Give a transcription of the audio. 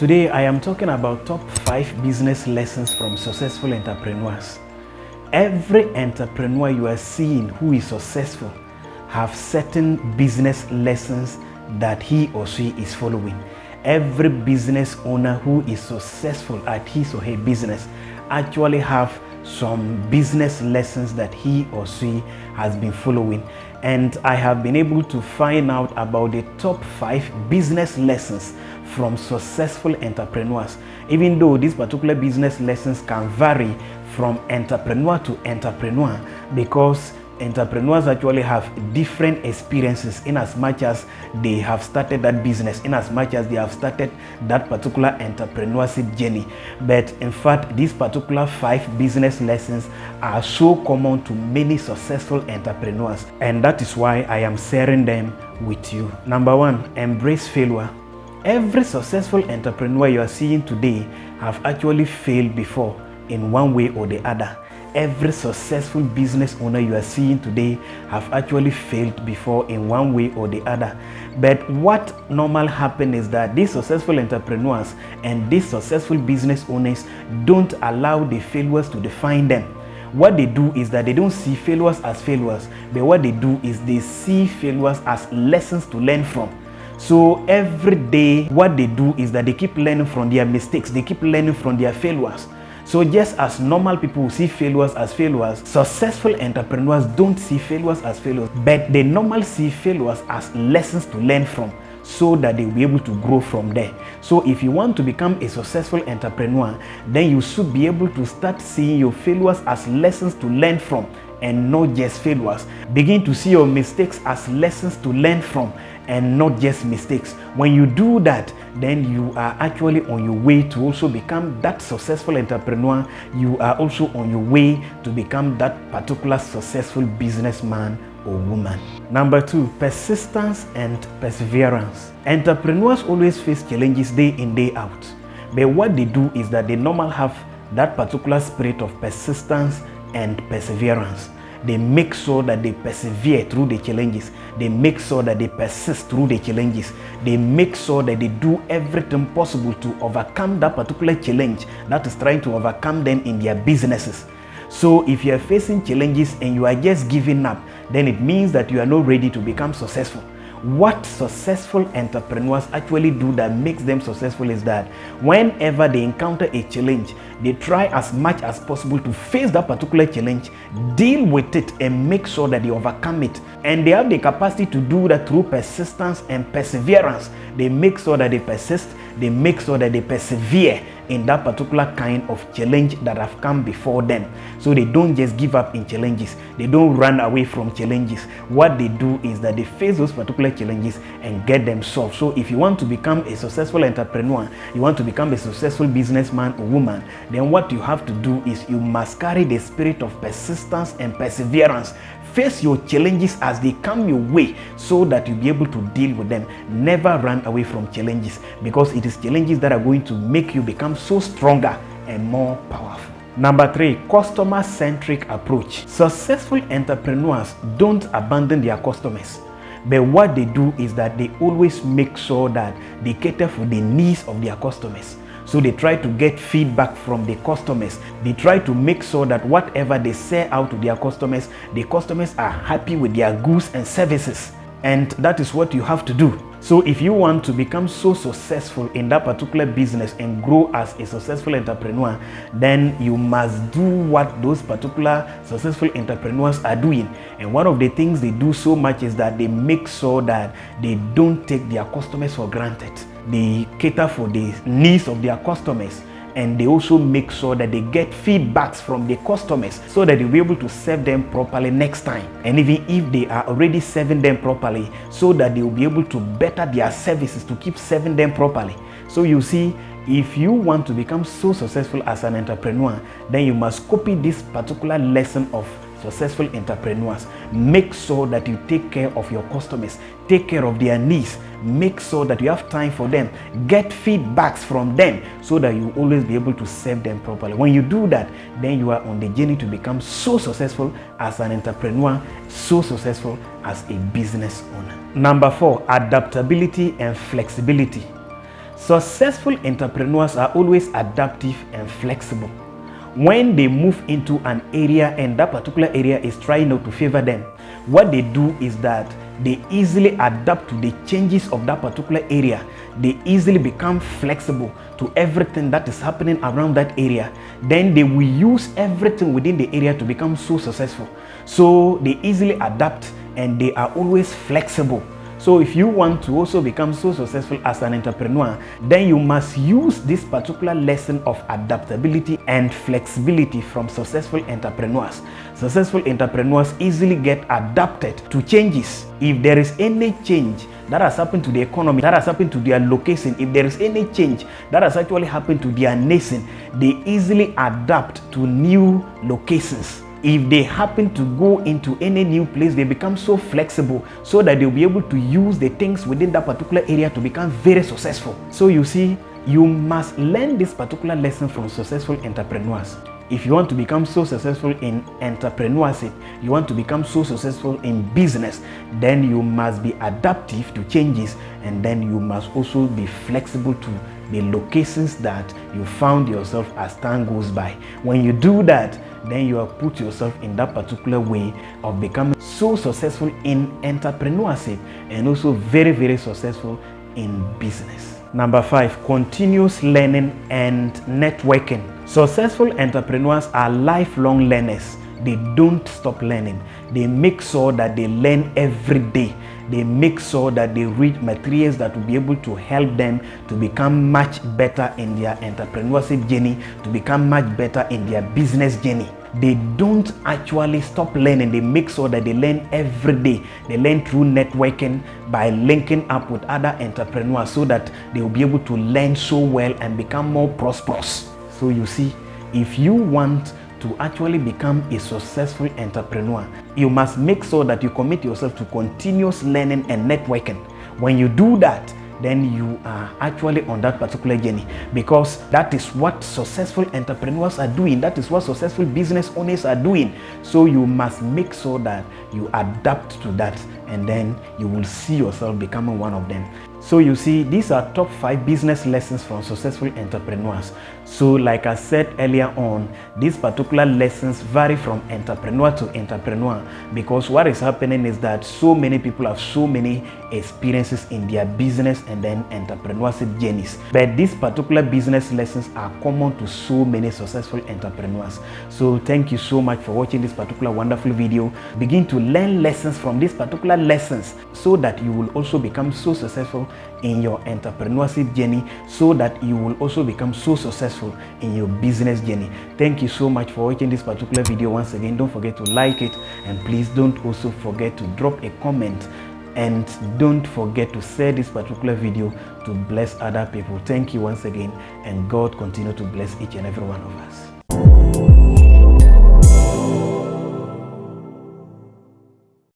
Today I am talking about top 5 business lessons from successful entrepreneurs. Every entrepreneur you are seeing who is successful have certain business lessons that he or she is following. Every business owner who is successful at his or her business actually have some business lessons that he or she has been following, and I have been able to find out about the top 5 business lessons from successful entrepreneurs, even though these particular business lessons can vary from entrepreneur to entrepreneur, because entrepreneurs actually have different experiences in as much as they have started that business, in as much as they have started that particular entrepreneurship journey. But in fact, these particular 5 business lessons are so common to many successful entrepreneurs, and that is why I am sharing them with you. Number 1, embrace failure. Every successful entrepreneur you are seeing today have actually failed before in one way or the other. Every successful business owner you are seeing today have actually failed before in one way or the other. But what normally happens is that these successful entrepreneurs and these successful business owners don't allow the failures to define them. What they do is that they don't see failures as failures, but what they do is they see failures as lessons to learn from. So every day what they do is that they keep learning from their mistakes, they keep learning from their failures. So just as normal people see failures as failures, successful entrepreneurs don't see failures as failures, but they normally see failures as lessons to learn from, so that they will be able to grow from there. So if you want to become a successful entrepreneur, then you should be able to start seeing your failures as lessons to learn from and not just failures. Begin to see your mistakes as lessons to learn from and not just mistakes. When you do that, then you are actually on your way to also become that successful entrepreneur. You are also on your way to become that particular successful businessman or woman. Number 2, persistence and perseverance. Entrepreneurs always face challenges day in, day out. But what they do is that they normally have that particular spirit of persistence and perseverance. They make sure that they persevere through the challenges. They make sure that they persist through the challenges. They make sure that they do everything possible to overcome that particular challenge that is trying to overcome them in their businesses. So if you are facing challenges and you are just giving up, then it means that you are not ready to become successful. What successful entrepreneurs actually do that makes them successful is that whenever they encounter a challenge, they try as much as possible to face that particular challenge, deal with it, and make sure that they overcome it. And they have the capacity to do that through persistence and perseverance. They make sure that they persist, they make sure that they persevere in that particular kind of challenge that have come before them. So they don't just give up in challenges. They don't run away from challenges. What they do is that they face those particular challenges and get them solved. So if you want to become a successful entrepreneur, you want to become a successful businessman or woman, then what you have to do is you must carry the spirit of persistence and perseverance. Face your challenges as they come your way so that you'll be able to deal with them. Never run away from challenges, because it is challenges that are going to make you become so stronger and more powerful. Number 3, customer-centric approach. Successful entrepreneurs don't abandon their customers, but what they do is that they always make sure that they cater for the needs of their customers. So they try to get feedback from the customers. They try to make sure that whatever they sell out to their customers, the customers are happy with their goods and services. And that is what you have to do. So if you want to become so successful in that particular business and grow as a successful entrepreneur, then you must do what those particular successful entrepreneurs are doing. And one of the things they do so much is that they make sure that they don't take their customers for granted. They cater for the needs of their customers, and they also make sure that they get feedbacks from the customers so that they'll be able to serve them properly next time. And even if they are already serving them properly, so that they will be able to better their services to keep serving them properly. So you see, if you want to become so successful as an entrepreneur, then you must copy this particular lesson of successful entrepreneurs. Make sure that you take care of your customers, take care of their needs, make sure that you have time for them, get feedbacks from them so that you always be able to serve them properly. When you do that, then you are on the journey to become so successful as an entrepreneur, so successful as a business owner. Number 4, adaptability and flexibility. Successful entrepreneurs are always adaptive and flexible. When they move into an area and that particular area is trying not to favor them, what they do is that they easily adapt to the changes of that particular area. They easily become flexible to everything that is happening around that area. Then they will use everything within the area to become so successful. So they easily adapt and they are always flexible. So if you want to also become so successful as an entrepreneur, then you must use this particular lesson of adaptability and flexibility from successful entrepreneurs. Successful entrepreneurs easily get adapted to changes. If there is any change that has happened to the economy, that has happened to their location, if there is any change that has actually happened to their nation, they easily adapt to new locations. If they happen to go into any new place, they become so flexible so that they'll be able to use the things within that particular area to become very successful. So you see, you must learn this particular lesson from successful entrepreneurs. If you want to become so successful in entrepreneurship, you want to become so successful in business, then you must be adaptive to changes, and then you must also be flexible to the locations that you found yourself as time goes by. When you do that, then you have put yourself in that particular way of becoming so successful in entrepreneurship and also very, very successful in business. Number 5, continuous learning and networking. Successful entrepreneurs are lifelong learners. They don't stop learning. They make sure that they learn every day. They make sure that they read materials that will be able to help them to become much better in their entrepreneurship journey, to become much better in their business journey. They don't actually stop learning. They make sure that they learn every day. They learn through networking, by linking up with other entrepreneurs so that they will be able to learn so well and become more prosperous. So you see, if you want to actually become a successful entrepreneur, you must make sure that you commit yourself to continuous learning and networking. When you do that, then you are actually on that particular journey, because that is what successful entrepreneurs are doing. That is what successful business owners are doing. So you must make sure that you adapt to that, and then you will see yourself becoming one of them. So you see, these are top 5 business lessons from successful entrepreneurs. So like I said earlier on, these particular lessons vary from entrepreneur to entrepreneur, because what is happening is that so many people have so many experiences in their business and then entrepreneurship journeys. But these particular business lessons are common to so many successful entrepreneurs. So thank you so much for watching this particular wonderful video. Begin to learn lessons from these particular lessons so that you will also become so successful in your entrepreneurship journey, so that you will also become so successful in your business journey. Thank you so much for watching this particular video. Once again, don't forget to like it, and please don't also forget to drop a comment, and don't forget to share this particular video to bless other people. Thank you once again, and God continue to bless each and every one of us.